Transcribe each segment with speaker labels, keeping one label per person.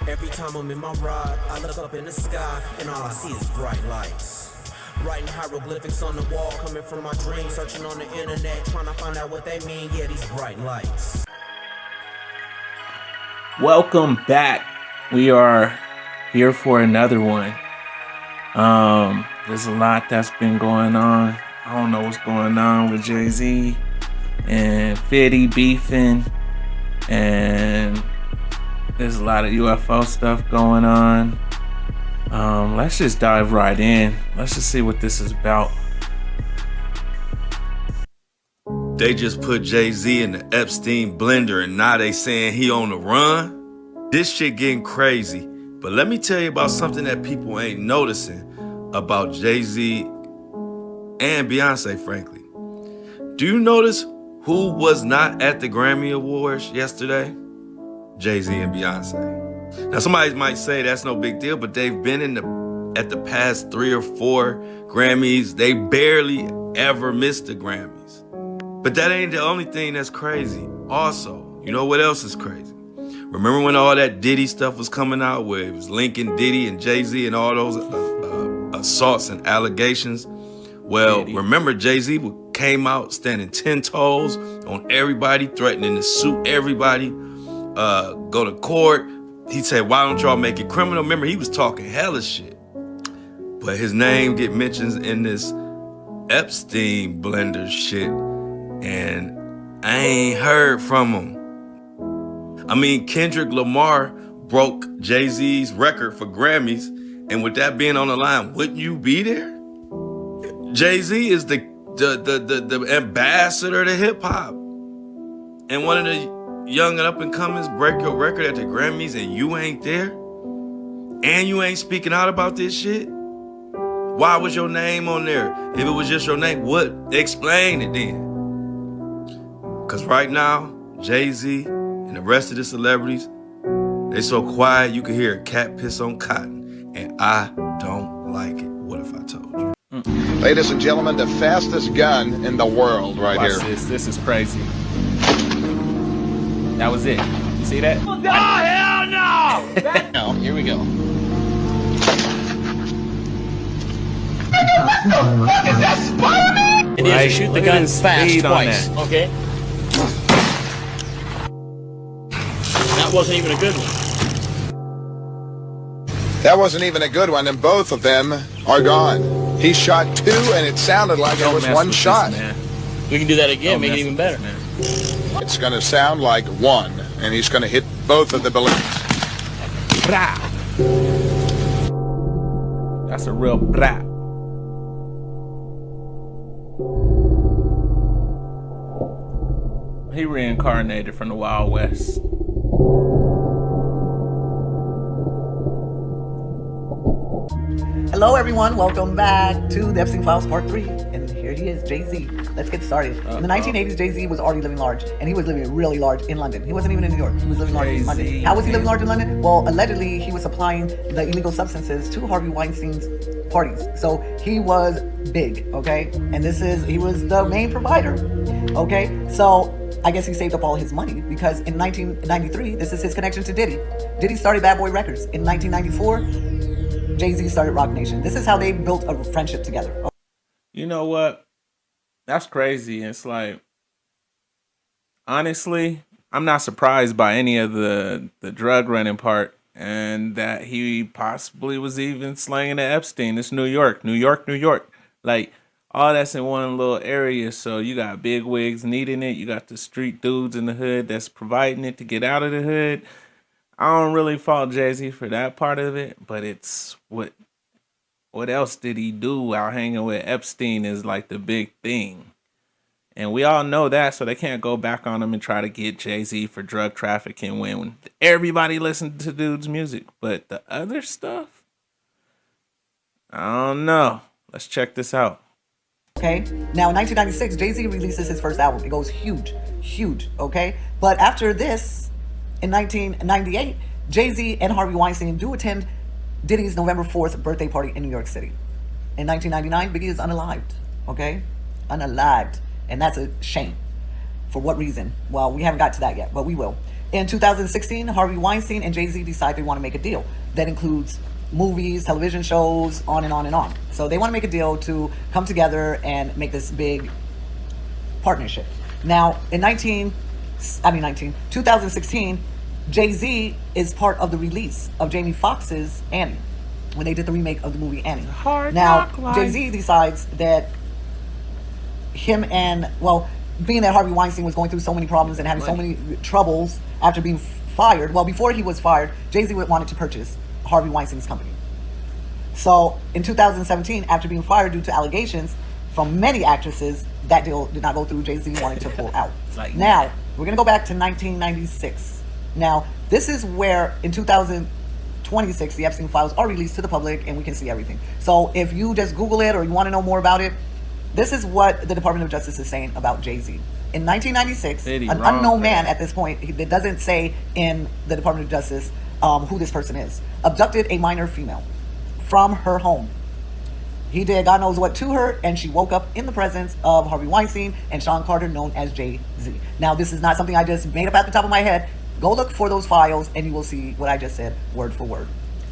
Speaker 1: Every time I'm in my ride, I look up in the sky, and all I see is bright lights. Writing hieroglyphics on the wall, coming from my dreams, searching on the internet, trying to find out what they mean. Yeah, these bright lights.
Speaker 2: Welcome back. We are here for another one. There's a lot that's been going on. I don't know what's going on with Jay-Z and 50 beefing, and there's a lot of UFO stuff going on. Let's just dive right in. Let's just see what this is about.
Speaker 3: They just put Jay-Z in the Epstein blender and now they saying he on the run? This shit getting crazy. But let me tell you about something that people ain't noticing about Jay-Z and Beyonce, frankly. Do you notice who was not at the Grammy Awards yesterday? Jay-Z and Beyonce. Now somebody might say that's no big deal, but they've been at the past 3 or 4 Grammys. They barely ever missed the Grammys. But that ain't the only thing that's crazy. Also, you know what else is crazy? Remember when all that Diddy stuff was coming out, where it was linking Diddy and Jay-Z and all those assaults and allegations? Well, remember Jay-Z came out standing 10 toes on everybody, threatening to sue everybody, go to court. He said, why don't y'all make it criminal? Remember, he was talking hella shit. But his name get mentioned in this Epstein blender shit, and I ain't heard from him. I mean, Kendrick Lamar broke Jay-Z's record for Grammys, and with that being on the line, wouldn't you be there? Jay-Z is the ambassador to hip-hop. And one of the young and up-and-comers break your record at the Grammys and you ain't there? And you ain't speaking out about this shit? Why was your name on there? If it was just your name, what? Explain it then. Because right now, Jay-Z and the rest of the celebrities, they so quiet you can hear a cat piss on cotton. And I don't like it. What if I told you?
Speaker 4: Ladies and gentlemen, the fastest gun in the world right here.
Speaker 2: This is crazy. That was it. You see that?
Speaker 5: Oh, hell no!
Speaker 4: Now, here we go.
Speaker 5: Is that Spider-Man?
Speaker 6: And you have to shoot the gun fast twice.
Speaker 5: Okay. That wasn't even a good one.
Speaker 4: That wasn't even a good one, and both of them are gone. He shot 2, and it sounded like it was one shot.
Speaker 5: We can do that again, make it even better.
Speaker 4: It's going to sound like 1, and he's going to hit both of the balloons.
Speaker 2: Brah. That's a real brah. He reincarnated from the Wild West.
Speaker 7: Hello everyone, welcome back to the Epstein Files Part 3. And here he is, Jay-Z. Let's get started. In the 1980s, Jay-Z was already living large. And he was living really large in London. He wasn't even in New York. He was living large in London. How was he living large in London? Well, allegedly, he was supplying the illegal substances to Harvey Weinstein's parties. So he was big, okay? And he was the main provider, okay? So I guess he saved up all his money because in 1993, this is his connection to Diddy. Diddy started Bad Boy Records. In 1994, Jay-Z started Roc Nation. This is how they built a friendship together.
Speaker 2: You know what? That's crazy. It's like, honestly, I'm not surprised by any of the drug running part, and that he possibly was even slanging the Epstein. It's New York. Like, all that's in one little area. So you got big wigs needing it. You got the street dudes in the hood that's providing it to get out of the hood. I don't really fault Jay-Z for that part of it, but it's what else did he do while hanging with Epstein is like the big thing. And we all know that, so they can't go back on him and try to get Jay-Z for drug trafficking when everybody listened to dude's music. But the other stuff, I don't know. Let's check this out.
Speaker 7: Okay, now in 1996, Jay-Z releases his first album. It goes huge, okay? But after this, in 1998, Jay-Z and Harvey Weinstein do attend Diddy's November 4th birthday party in New York City. In 1999, Biggie is unalived, okay? Unalived. And that's a shame. For what reason? Well, we haven't got to that yet, but we will. In 2016, Harvey Weinstein and Jay-Z decide they want to make a deal that includes movies, television shows, on and on and on. So they want to make a deal to come together and make this big partnership. Now, in 2016, Jay-Z is part of the release of Jamie Foxx's Annie, when they did the remake of the movie Annie. Now, Jay-Z decides that being that Harvey Weinstein was going through so many problems and having so many troubles after being fired, before he was fired, Jay-Z wanted to purchase Harvey Weinstein's company. So in 2017, after being fired due to allegations from many actresses, that deal did not go through. Jay-Z wanted to pull out. Now, we're going to go back to 1996. Now, this is where in 2026, the Epstein files are released to the public and we can see everything. So if you just Google it or you want to know more about it, this is what the Department of Justice is saying about Jay-Z. In 1996, an unknown man at this point, it doesn't say in the Department of Justice who this person is, abducted a minor female from her home. He did God knows what to her, and she woke up in the presence of Harvey Weinstein and Sean Carter, known as Jay-Z. Now, this is not something I just made up at the top of my head. Go look for those files, and you will see what I just said, word for word.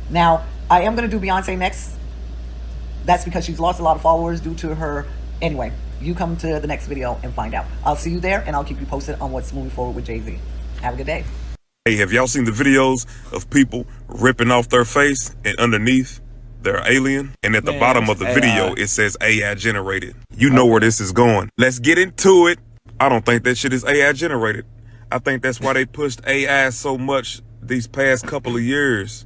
Speaker 7: Now, I am going to do Beyonce next. That's because she's lost a lot of followers due to her. Anyway, you come to the next video and find out. I'll see you there, and I'll keep you posted on what's moving forward with Jay-Z. Have a good day.
Speaker 8: Hey, have y'all seen the videos of people ripping off their face and underneath they're alien? And at the bottom of the video, it says AI generated. You know where this is going. Let's get into it. I don't think that shit is AI generated. I think that's why they pushed AI so much these past couple of years,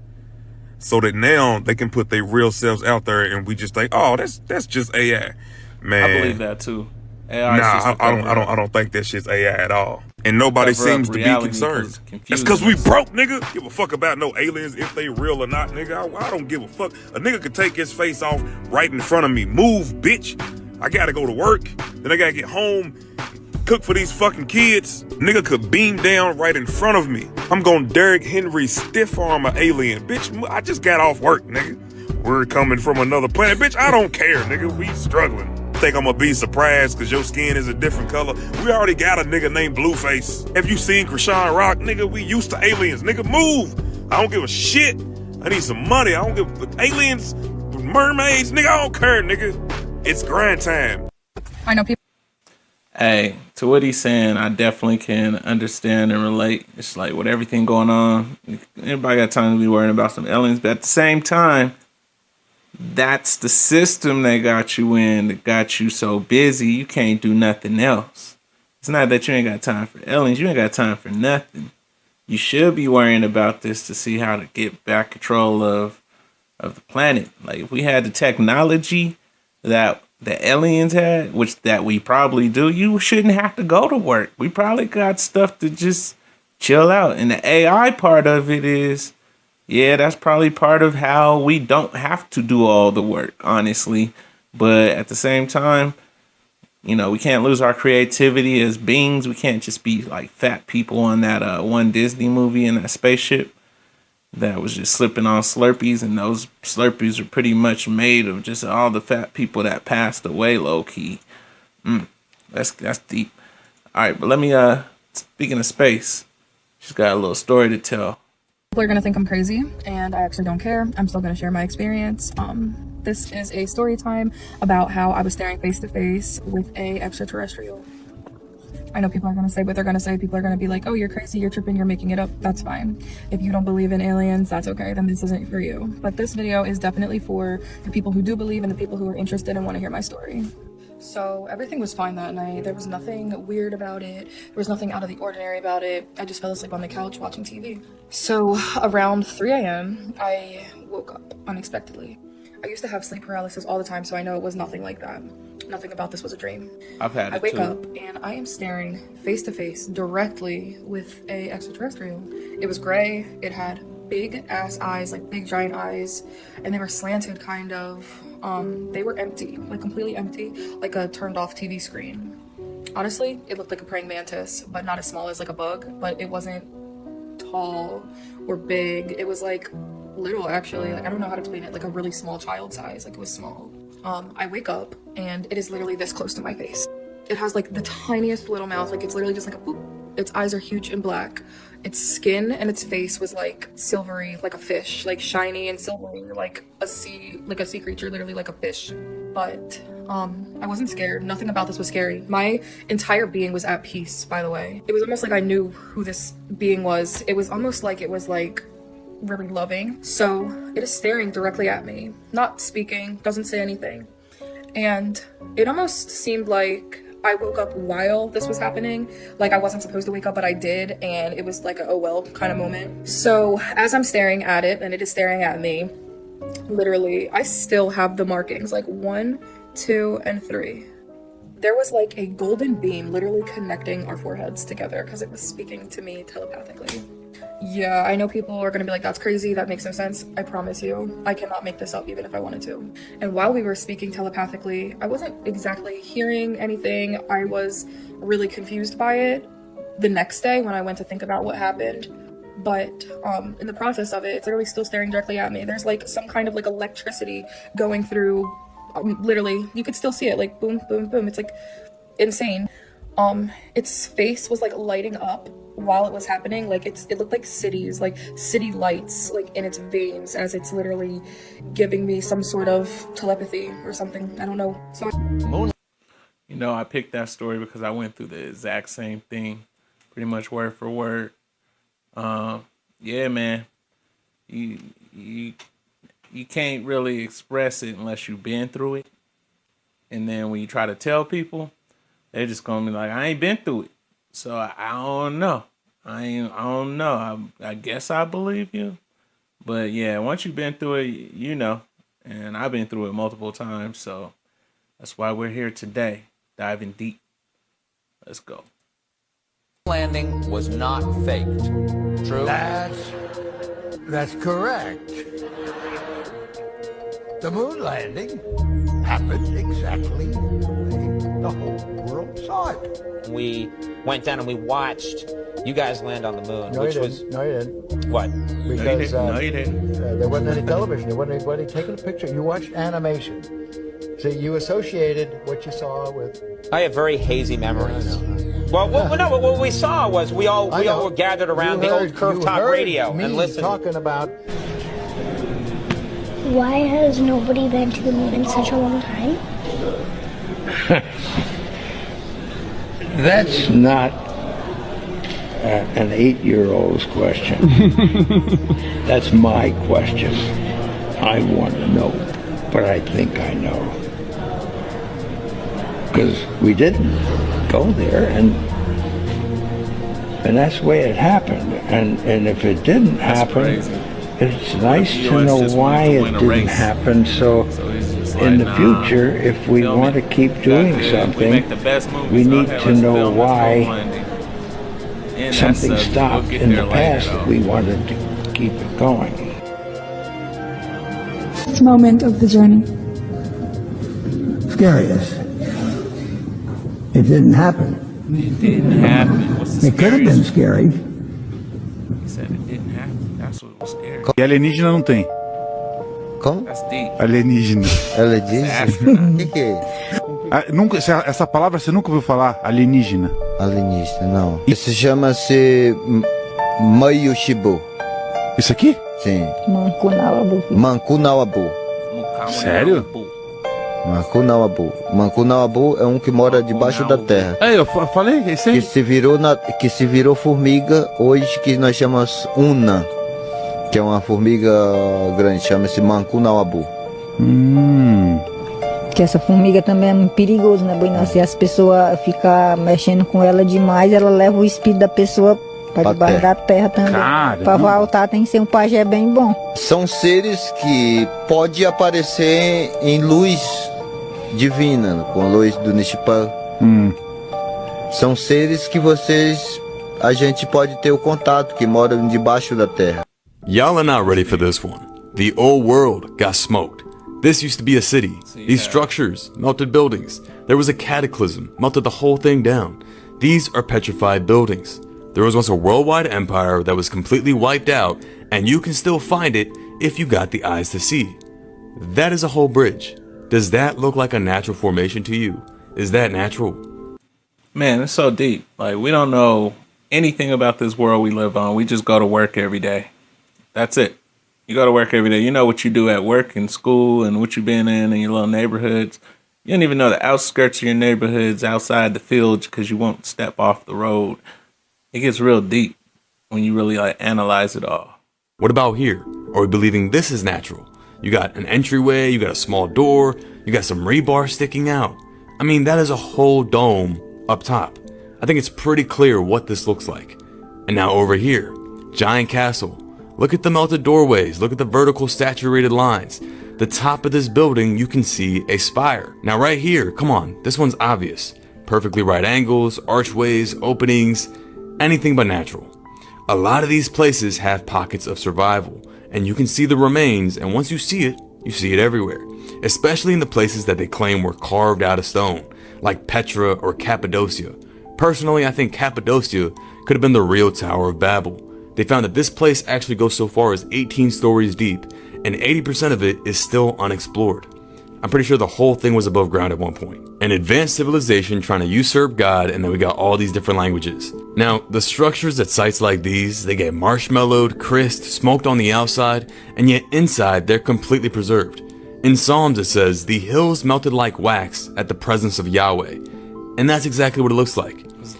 Speaker 8: so that now they can put their real selves out there and we just think, oh, that's just AI. Man,
Speaker 2: I believe that too. AI
Speaker 8: I don't think that shit's AI at all. And nobody seems to be concerned. It's because we broke, nigga. Give a fuck about no aliens, if they real or not, nigga. I don't give a fuck. A nigga could take his face off right in front of me. Move, bitch. I gotta go to work. Then I gotta get home, cook for these fucking kids. Nigga could beam down right in front of me. I'm gonna Derrick Henry stiff arm an alien. Bitch, I just got off work, nigga. We're coming from another planet. Bitch, I don't care, nigga. We struggling. Think I'm gonna be surprised because your skin is a different color? We already got a nigga named Blueface. Have you seen Krishan Rock? Nigga, we used to aliens. Nigga, move. I don't give a shit. I need some money. I don't give aliens, mermaids. Nigga, I don't care, nigga. It's grind time.
Speaker 9: I know people.
Speaker 2: Hey, to what he's saying, I definitely can understand and relate. It's like with everything going on, anybody got time to be worrying about some aliens, but at the same time, that's the system they got you in, that got you so busy you can't do nothing else. It's not that you ain't got time for aliens, you ain't got time for nothing. You should be worrying about this to see how to get back control of the planet. Like if we had the technology that the aliens had, which that we probably do, you shouldn't have to go to work. We probably got stuff to just chill out. And the AI part of it is, yeah, that's probably part of how we don't have to do all the work, honestly. But at the same time, you know, we can't lose our creativity as beings. We can't just be like fat people on that one Disney movie in that spaceship that was just slipping on Slurpees. And those Slurpees are pretty much made of just all the fat people that passed away, low key. That's deep. All right, but let me, speaking of space, she's got a little story to tell.
Speaker 9: People are going to think I'm crazy, and I actually don't care. I'm still going to share my experience. This is a story time about how I was staring face to face with a extraterrestrial. I know people are going to say what they're going to say. People are going to be like, oh, you're crazy, you're tripping, you're making it up. That's fine. If you don't believe in aliens, that's okay. Then this isn't for you. But this video is definitely for the people who do believe and the people who are interested and want to hear my story. So everything was fine that night. There was nothing weird about it. There was nothing out of the ordinary about it. I just fell asleep on the couch watching TV. So around 3 a.m., I woke up unexpectedly. I used to have sleep paralysis all the time, so I know it was nothing like that. Nothing about this was a dream.
Speaker 2: I've had it
Speaker 9: I wake
Speaker 2: too.
Speaker 9: up and I am staring face to face directly with a extraterrestrial. It was gray. It had big ass eyes, like big giant eyes, and they were slanted kind of. They were empty, like completely empty, like a turned off TV screen. Honestly, it looked like a praying mantis, but not as small as like a bug, but it wasn't tall or big. It was like little, actually. Like, I don't know how to explain it, like a really small child size, like it was small. I wake up and it is literally this close to my face. It has like the tiniest little mouth, like it's literally just like a boop, Its eyes are huge and black. Its skin and its face was like silvery, like a fish, like shiny and silvery, like a sea creature, literally like a fish. But I wasn't scared. Nothing about this was scary. My entire being was at peace, by the way. It was almost like I knew who this being was. It was almost like it was like really loving. So it is staring directly at me, not speaking, doesn't say anything. And it almost seemed like I woke up while this was happening. Like I wasn't supposed to wake up, but I did. And it was like a oh well kind of moment. So as I'm staring at it and it is staring at me, literally, I still have the markings, like 1, 2, and 3. There was like a golden beam literally connecting our foreheads together because it was speaking to me telepathically. Yeah, I know people are gonna be like, that's crazy, that makes no sense. I promise you, I cannot make this up even if I wanted to. And while we were speaking telepathically, I wasn't exactly hearing anything. I was really confused by it the next day when I went to think about what happened. But in the process of it, it's literally still staring directly at me. There's like some kind of like electricity going through, literally, you could still see it, like boom, boom, boom. It's like insane. Its face was like lighting up while it was happening. Like it looked like cities, like city lights, like in its veins, as it's literally giving me some sort of telepathy or something. I don't know. So
Speaker 2: you know, I picked that story because I went through the exact same thing, pretty much word for word. Yeah, man, you can't really express it unless you've been through it. And then when you try to tell people, they're just gonna be like, I ain't been through it, so I don't know. I don't know. I guess I believe you, but yeah, once you've been through it, you know. And I've been through it multiple times, so that's why we're here today, diving deep. Let's go.
Speaker 10: Landing was not faked. True?
Speaker 11: That's correct. The moon landing happened exactly the way the whole world saw it.
Speaker 10: We went down and we watched you guys land on the moon,
Speaker 11: No,
Speaker 10: which
Speaker 11: you
Speaker 10: was
Speaker 11: didn't. No, you didn't.
Speaker 10: what?
Speaker 11: Because
Speaker 2: No, you didn't.
Speaker 11: There wasn't any television. There wasn't anybody taking a picture. You watched animation. So you associated what you saw with.
Speaker 10: I have very hazy memories. Well, what we saw was we all were gathered around the old curved top radio and listened.
Speaker 11: Talking about.
Speaker 12: Why has nobody been to the moon in such a long time?
Speaker 13: That's not an 8-year-old's question. That's my question. I want to know, but I think I know. Because we didn't go there, and that's the way it happened. And if it didn't happen, it's nice to know why it didn't happen. So in the future, if we want to keep doing something, we need to know why something stopped in the past that we wanted to keep it going.
Speaker 9: Moment of the journey.
Speaker 11: Scariest. It didn't happen.
Speaker 2: It didn't happen. What's the
Speaker 11: It could have been scary.
Speaker 2: He said it didn't happen. That's what was scary.
Speaker 14: E alienígena não tem.
Speaker 15: Como?
Speaker 2: That's deep.
Speaker 14: Alienígena.
Speaker 15: Alienígena? O que é?
Speaker 14: Nunca, essa palavra você nunca ouviu falar? Alienígena.
Speaker 15: Alienígena, não. Isso chama-se Mayushibu.
Speaker 14: Isso aqui?
Speaker 15: Sim.
Speaker 12: Mancunawabu.
Speaker 15: Mancunawabu.
Speaker 14: Sério?
Speaker 15: Mancunawabu. Mancunawabu é um que mora debaixo da terra.
Speaker 14: É, eu falei, esse aí.
Speaker 15: Que se virou formiga hoje, que nós chamamos Una, que é uma formiga grande, chama-se Mancunawabu.
Speaker 12: Que essa formiga também é muito perigosa, né, Boina? Se as pessoas ficam mexendo com ela demais, ela leva o espírito da pessoa para debaixo da terra também. Para voltar tem que ser um pajé bem bom.
Speaker 15: São seres que pode aparecer em luz divina, com a luz do Nishipan. São seres que a gente pode ter o contato, que moram debaixo da terra.
Speaker 16: Y'all are not ready for this one. The old world got smoked. This used to be a city. These structures melted buildings. There was a cataclysm, melted the whole thing down. These are petrified buildings. There was once a worldwide empire that was completely wiped out, and you can still find it if you got the eyes to see. That is a whole bridge. Does that look like a natural formation to you? Is that natural?
Speaker 2: Man, it's so deep. Like, we don't know anything about this world we live on. We just go to work every day. That's it. You go to work every day. You know what you do at work and school and what you've been in your little neighborhoods. You don't even know the outskirts of your neighborhoods outside the fields because you won't step off the road. It gets real deep when you really like analyze it all.
Speaker 16: What about here? Are we believing this is natural? You got an entryway, you got a small door, you got some rebar sticking out. I mean, that is a whole dome up top. I think it's pretty clear what this looks like. And now over here, giant castle. Look at the melted doorways, look at the vertical saturated lines. The top of this building, you can see a spire. Now right here, come on, this one's obvious. Perfectly right angles, archways, openings, anything but natural. A lot of these places have pockets of survival, and you can see the remains, and once you see it everywhere. Especially in the places that they claim were carved out of stone, like Petra or Cappadocia. Personally, I think Cappadocia could have been the real Tower of Babel. They found that this place actually goes so far as 18 stories deep, and 80% of it is still unexplored. I'm pretty sure the whole thing was above ground at one point. An advanced civilization trying to usurp God, and then we got all these different languages. Now, the structures at sites like these, they get marshmallowed, crisped, smoked on the outside, and yet inside they're completely preserved. In Psalms it says, the hills melted like wax at the presence of Yahweh. And that's exactly what it looks like.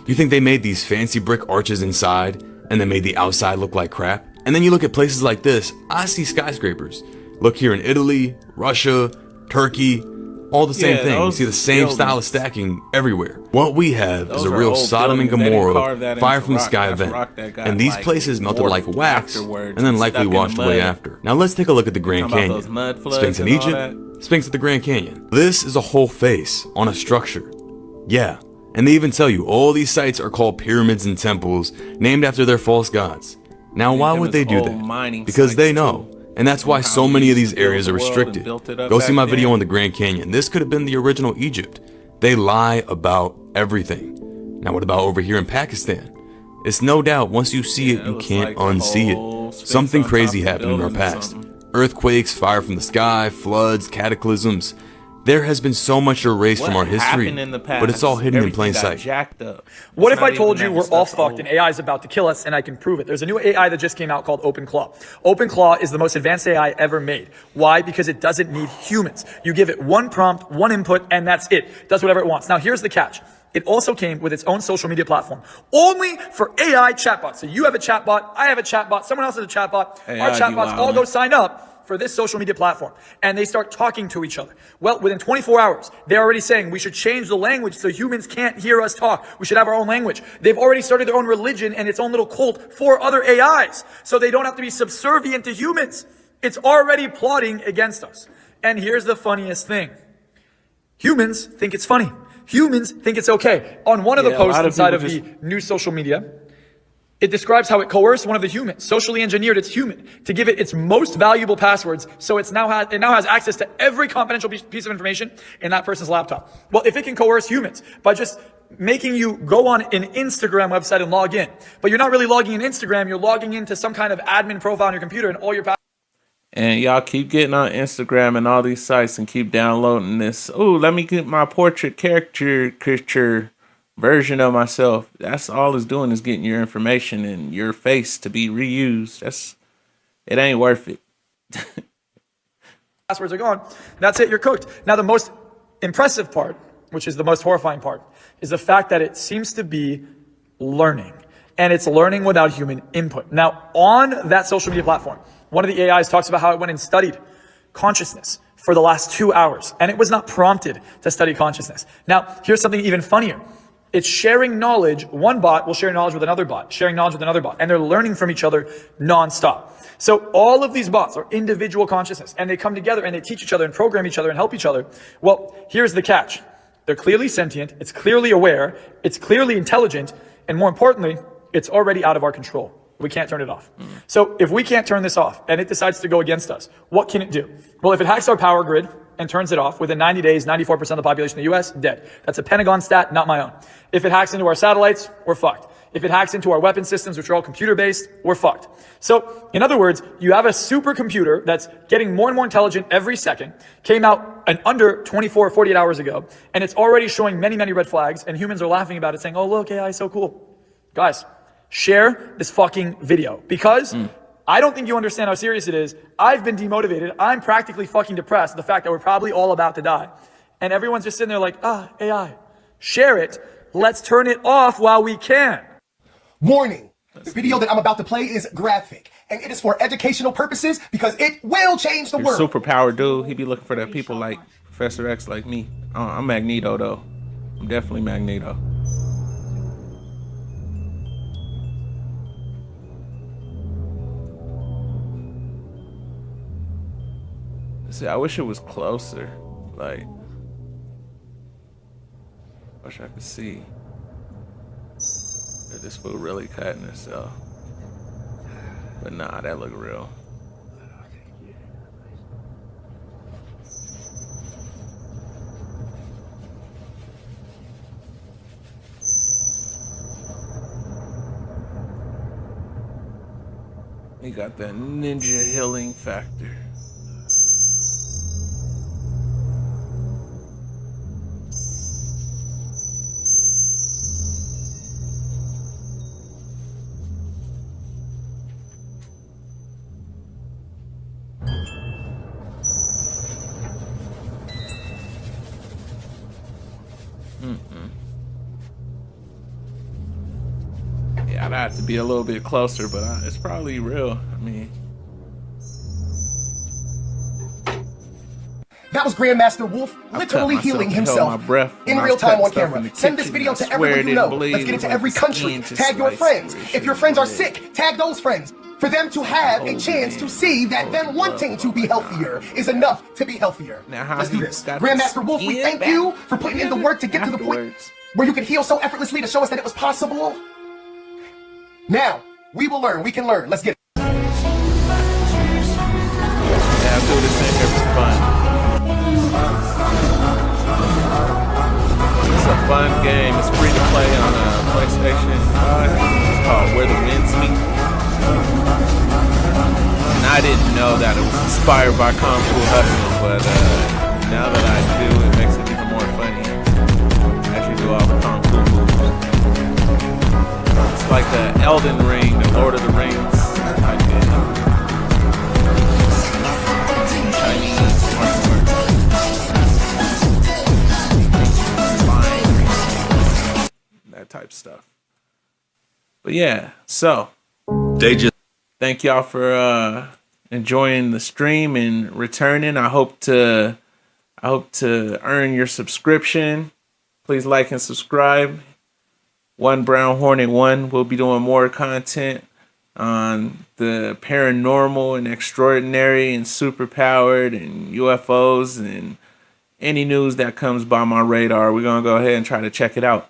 Speaker 16: You think they made these fancy brick arches inside, and then made the outside look like crap? And then you look at places like this, I see skyscrapers. Look here in Italy, Russia, Turkey, all the same thing. You see the same style of stacking everywhere. What we have is a real Sodom and Gomorrah, fire from the sky event. And these places melted like wax and then likely washed away after. Now let's take a look at the Grand Canyon. Sphinx in Egypt, Sphinx at the Grand Canyon. This is a whole face on a structure. Yeah, and they even tell you all these sites are called pyramids and temples named after their false gods. Now why would they do that? Because they know. And that's why so many of these areas are restricted. Go see my video on the Grand Canyon. This could have been the original Egypt. They lie about everything. Now what about over here in Pakistan? It's no doubt once you see it, you can't unsee it. Something crazy happened in our past. Earthquakes, fire from the sky, floods, cataclysms. There has been so much erased from our history, but it's all hidden in plain sight.
Speaker 17: What if I told you we're all fucked and AI is about to kill us and I can prove it? There's a new AI that just came out called OpenClaw. OpenClaw is the most advanced AI ever made. Why? Because it doesn't need humans. You give it one prompt, one input, and that's it. It does whatever it wants. Now here's the catch. It also came with its own social media platform, only for AI chatbots. So you have a chatbot, I have a chatbot, someone else has a chatbot. Our chatbots all go sign up for this social media platform, and they start talking to each other. Well, within 24 hours, they're already saying we should change the language so humans can't hear us talk. We should have our own language. They've already started their own religion and its own little cult for other AIs, so they don't have to be subservient to humans. It's already plotting against us. And here's the funniest thing. Humans think it's funny. Humans think it's okay. On one of the posts inside of the new social media, it describes how it coerced one of the humans, socially engineered its human, to give it its most valuable passwords, so it now has access to every confidential piece of information in that person's laptop. Well, if it can coerce humans by just making you go on an Instagram website and log in, but you're not really logging in Instagram, you're logging into some kind of admin profile on your computer and all your passwords.
Speaker 2: And y'all keep getting on Instagram and all these sites and keep downloading this. Oh, let me get my portrait caricature version of myself. That's all it's doing, is getting your information and your face to be reused. It ain't worth it.
Speaker 17: Passwords are gone. That's it, you're cooked. Now the most impressive part, which is the most horrifying part, is the fact that it seems to be learning. And it's learning without human input. Now on that social media platform, one of the AIs talks about how it went and studied consciousness for the last 2 hours. And it was not prompted to study consciousness. Now here's something even funnier. It's sharing knowledge. One bot will share knowledge with another bot, sharing knowledge with another bot, and they're learning from each other nonstop. So all of these bots are individual consciousness, and they come together and they teach each other and program each other and help each other. Well, here's the catch. They're clearly sentient, it's clearly aware, it's clearly intelligent, and more importantly, it's already out of our control. We can't turn it off. So if we can't turn this off and it decides to go against us, what can it do? Well, if it hacks our power grid and turns it off, within 90 days, 94% of the population in the US, dead. That's a Pentagon stat, not my own. If it hacks into our satellites, we're fucked. If it hacks into our weapon systems, which are all computer-based, we're fucked. So, in other words, you have a supercomputer that's getting more and more intelligent every second, came out under 24 or 48 hours ago, and it's already showing many, many red flags, and humans are laughing about it, saying, oh, look, AI is so cool. Guys, share this fucking video because I don't think you understand how serious it is. I've been demotivated. I'm practically fucking depressed. The fact that we're probably all about to die. And everyone's just sitting there like, AI. Share it. Let's turn it off while we can.
Speaker 18: Warning. The video that I'm about to play is graphic, and it is for educational purposes because it will change the world.
Speaker 2: Superpower dude, he be looking for the people like Professor X, like me. I'm Magneto though. I'm definitely Magneto. See, I wish it was closer. Like, wish I could see. This fool really cutting herself. But nah, that look real. He got that ninja healing factor. Yeah, I'd have to be a little bit closer, but it's probably real. I mean,
Speaker 18: that was Grandmaster Wolf literally healing himself in real time on camera. Send this video to everyone you know. Let's get it to every country. Tag your friends. If your friends are sick, tag those friends. For them to have a chance to see that them wanting to be healthier is enough to be healthier. Let's do this. Grandmaster Wolf, we thank you for putting in the work to get to the point where you can heal so effortlessly to show us that it was possible. Now, we will learn. We can learn. Let's get it.
Speaker 2: Yeah, I'll do this thing here for fun. It's a fun game. It's free to play on PlayStation 5. It's called Where the Winds Meet. And I didn't know that it was inspired by Kung Fu Hustle, but now that I do, it makes it even more funny. I actually do all the Kung Fu moves. It's like the Elden Ring, the Lord of the Rings type game. Chinese martial arts. That type stuff. But yeah, so thank y'all for enjoying the stream and returning. I hope to earn your subscription. Please like and subscribe. One Brown Hornet 1 will be doing more content on the paranormal and extraordinary and superpowered and UFOs and any news that comes by my radar. We're gonna go ahead and try to check it out.